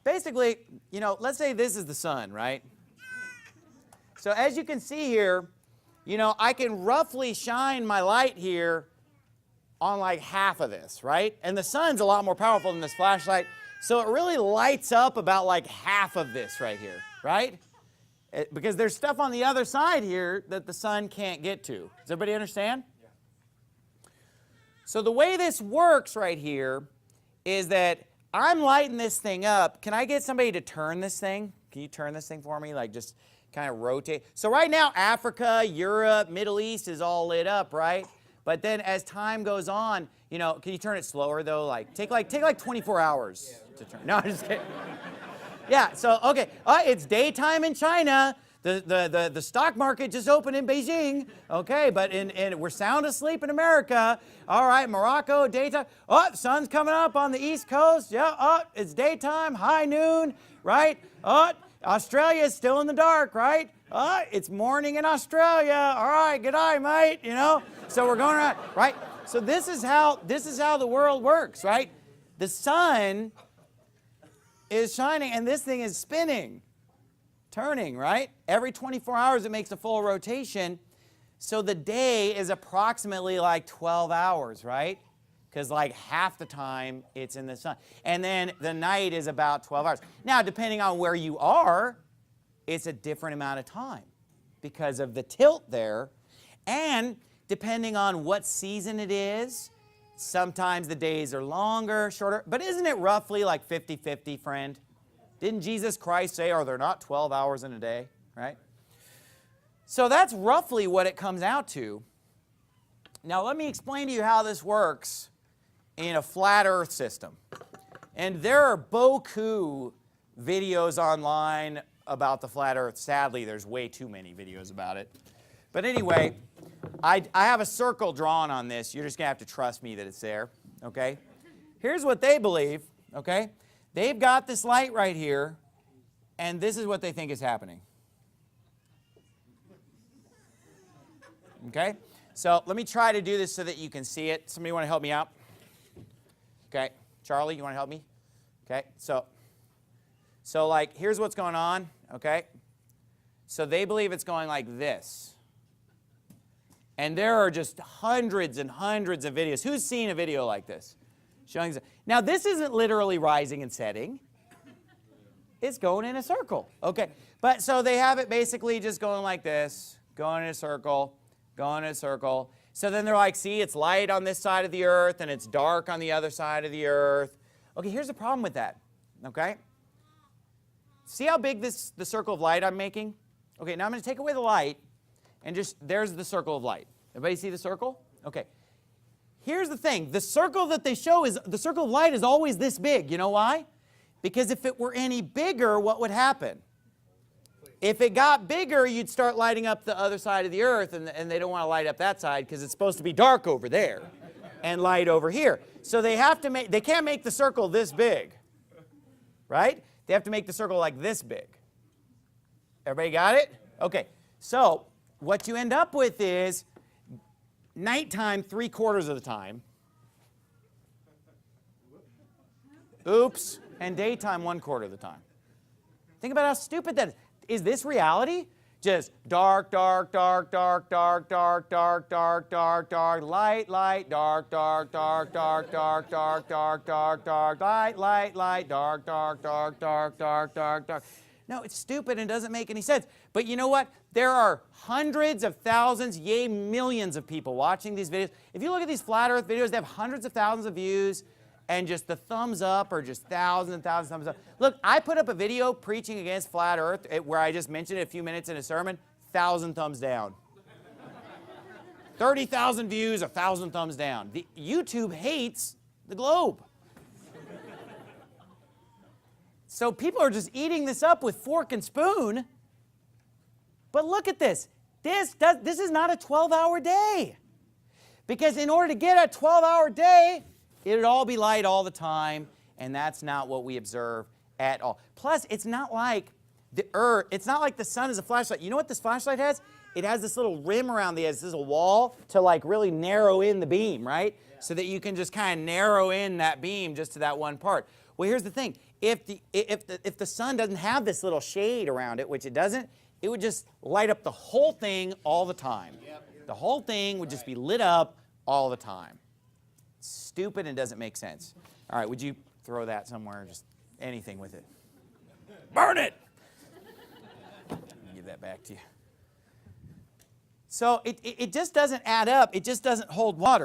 basically, let's say this is the sun, right? So as you can see here, I can roughly shine my light here on like half of this, right? And the sun's a lot more powerful than this flashlight, so it really lights up about like half of this right here, right? Because there's stuff on the other side here that the sun can't get to. Does everybody understand? Yeah. So the way this works right here is that I'm lighting this thing up. Can I get somebody to turn this thing? Can you turn this thing for me? Like just kind of rotate. So right now, Africa, Europe, Middle East is all lit up, right? But then as time goes on, can you turn it slower though? Like take 24 hours to turn. No, I'm just kidding. Yeah, so okay, it's daytime in China. The stock market just opened in Beijing. Okay, but we're sound asleep in America. All right, Morocco, daytime. Oh, the sun's coming up on the East Coast. Yeah, it's daytime, high noon, right? Australia is still in the dark, right? It's morning in Australia. All right, good eye, mate. So we're going around, right? So this is how the world works, right? The sun is shining, and this thing is spinning, turning, right? Every 24 hours, it makes a full rotation. So the day is approximately like 12 hours, right? Because like half the time it's in the sun. And then the night is about 12 hours. Now, depending on where you are, it's a different amount of time because of the tilt there. And depending on what season it is, sometimes the days are longer, shorter. But isn't it roughly like 50-50, friend? Didn't Jesus Christ say, are there not 12 hours in a day, right? So that's roughly what it comes out to. Now let me explain to you how this works in a flat earth system. And there are beaucoup videos online about the flat earth. Sadly, there's way too many videos about it. But anyway, I have a circle drawn on this. You're just going to have to trust me that it's there, okay? Here's what they believe, okay? They've got this light right here, and this is what they think is happening. Okay? So let me try to do this so that you can see it. Somebody want to help me out? Okay. Charlie, you want to help me? Okay. So like, here's what's going on, okay? So they believe it's going like this. And there are just hundreds and hundreds of videos. Who's seen a video like this? Showing. Now, this isn't literally rising and setting. It's going in a circle. Okay. But so they have it basically just going like this, going in a circle, going in a circle. So then they're like, see, it's light on this side of the earth and it's dark on the other side of the earth. Okay, here's the problem with that. Okay? See how big the circle of light I'm making? Okay, now I'm going to take away the light and just, there's the circle of light. Everybody see the circle? Okay. Here's the thing. The circle that they show is, the circle of light is always this big. You know why? Because if it were any bigger, what would happen? If it got bigger, you'd start lighting up the other side of the earth, and they don't want to light up that side because it's supposed to be dark over there and light over here. So they have to make, they can't make the circle this big, right? They have to make the circle like this big. Everybody got it? Okay. So what you end up with is nighttime 3/4 of the time. Oops. And daytime 1/4 of the time. Think about how stupid that is. Is this reality? Just dark, dark, dark, dark, dark, dark, dark, dark, dark, dark, light, light, dark, dark, dark, dark, dark, dark, dark, dark, dark, light, light, light, dark, dark, dark, dark, dark, dark, dark. No, it's stupid and doesn't make any sense. But you know what? There are hundreds of thousands, yea, millions of people watching these videos. If you look at these flat earth videos, they have hundreds of thousands of views. And just the thumbs up are just thousands and thousands of thumbs up. Look, I put up a video preaching against flat earth where I just mentioned it a few minutes in a sermon, 1,000 thumbs down. 30,000 views, 1,000 thumbs down. YouTube hates the globe. So people are just eating this up with fork and spoon. But look at this. This is not a 12-hour day. Because in order to get a 12-hour day, it would all be light all the time, and that's not what we observe at all. Plus, it's not like the earth, it's not like the sun is a flashlight. You know what this flashlight has? It has this little rim around the edge, this little wall to like really narrow in the beam, right? Yeah. So that you can just kind of narrow in that beam just to that one part. Well, here's the thing. If the sun doesn't have this little shade around it, which it doesn't, it would just light up the whole thing all the time. The whole thing would just be lit up all the time. Stupid and doesn't make sense. All right, would you throw that somewhere? Just anything with it. Burn it! Give that back to you. So it just doesn't add up. It just doesn't hold water.